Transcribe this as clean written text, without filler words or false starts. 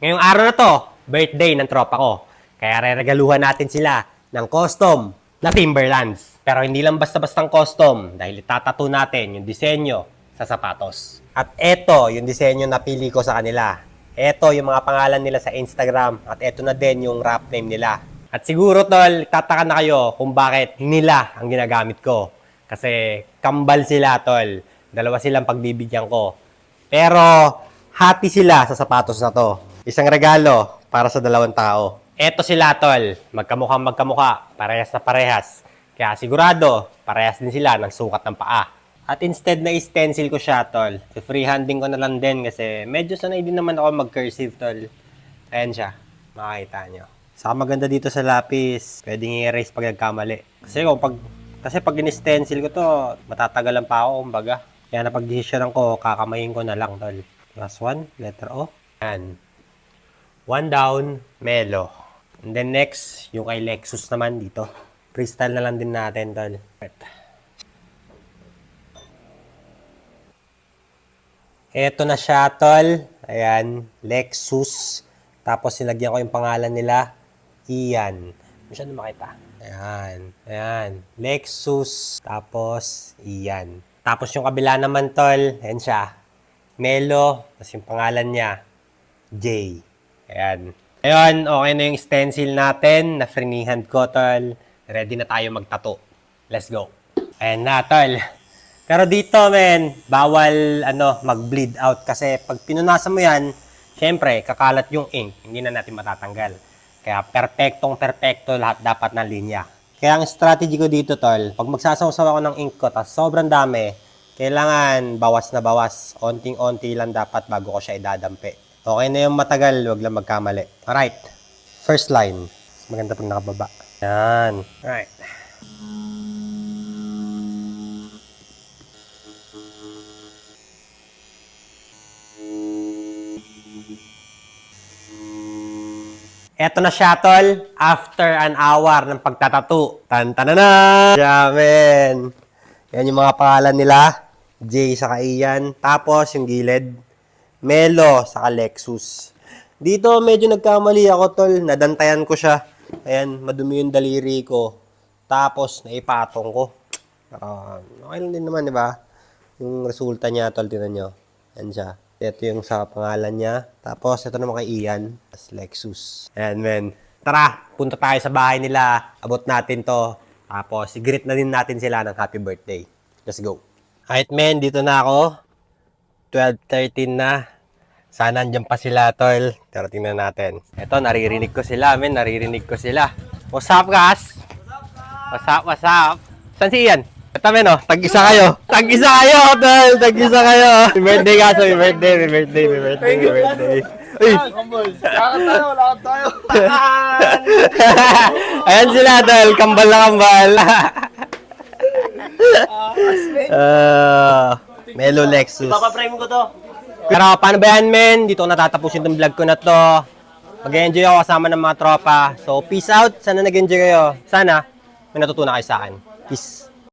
Ngayong araw na to, birthday ng tropa ko. Kaya reregaluhan natin sila ng custom na Timberlands. Pero hindi lang basta-bastang custom dahil itatato natin yung disenyo sa sapatos. At eto yung disenyo na pili ko sa kanila. Eto yung mga pangalan nila sa Instagram at eto na din yung rap name nila. At siguro tol, tataka na kayo kung bakit nila ang ginagamit ko. Kasi kambal sila tol. Dalawa silang pagbibigyan ko. Pero happy sila sa sapatos na to. Isang regalo para sa dalawang tao. Eto sila tol, magkamukhang magkamukha, parehas na parehas. Kaya sigurado, parehas din sila ng sukat ng paa. At instead na stencil ko siya tol, freehanding ko na lang din kasi medyo sanay din naman ako mag-cursive tol. Ayan siya, makakita nyo. Saka maganda dito sa lapis, pwedeng i-erase pag nagkamali. Kasi pag in-stencil ko to, matatagalan pa ako kumbaga. Kaya napag-desisyonan ko, kakamayin ko na lang tol. Last one, letter O. Ayan. One down, Melo. And then next, yung kay Lexus naman dito. Freestyle na lang din natin, tol. Eto na siya, tol. Ayan, Lexus. Tapos sinagyan ko yung pangalan nila, Ian. Masyado makita. Ayan, ayan. Lexus, tapos Ian. Tapos yung kabila naman, tol. Ayan siya. Melo, tapos yung pangalan niya, J. Ayan. Ayun, okay na yung stencil natin. Na-freehand ko, tol. Ready na tayo magtato. Let's go. Ayan na, tol. Pero dito, men, bawal mag-bleed out. Kasi pag pinunasan mo yan, syempre, kakalat yung ink. Hindi na natin matatanggal. Kaya perfectong-perfecto lahat dapat na linya. Kaya ang strategy ko dito, tol, pag magsasawsaw ako ng ink ko, tas sobrang dami, kailangan bawas na bawas. Onting-onti lang dapat bago ko siya idadampi. Okay na yung matagal, wag lang magkamali. Alright. First line. Maganda pag nakababa. Yan. Alright. Eto na siya, tol. After an hour ng pagtatato. Tan-tanana! Yamen! Yan yung mga pangalan nila. J sa Ian. Tapos yung gilid. Melo sa Lexus. Dito medyo nagkamali ako tol. Nadantayan ko siya. Ayan, madumi yung daliri ko. Tapos naipatong ko. Okay lang din naman, di ba? Yung resulta niya tol, tinan nyo. Ayan siya. Ito yung sa pangalan niya. Tapos ito naman kay Ian. Tapos Lexus. Ayan men. Tara, punta tayo sa bahay nila. Abot natin to. Tapos i-greet na din natin sila ng happy birthday. Let's go. Alright men, dito na ako. 12:13 na. Sana andyan pa sila, tol. Pero tingnan natin. Ito, naririnig ko sila, men. Naririnig ko sila. What's up, guys? What's up, what's up? Saan si Ian? Ito, men, oh. Tag-isa kayo. Tag-isa kayo, tol. Tag-isa kayo. May birthday, guys. May birthday, may birthday, may birthday, may birthday. Uy! Lakad tayo. Ayan sila, tol. Kambal na kambal. Melo Lexus. Papaprime ko to. Pero paano ba yan, men? Dito ko natatapusin itong vlog ko na to. Mag-enjoy ako kasama ng mga tropa. So, peace out. Sana nag-enjoy kayo. Sana may natutunan kayo sa akin. Peace.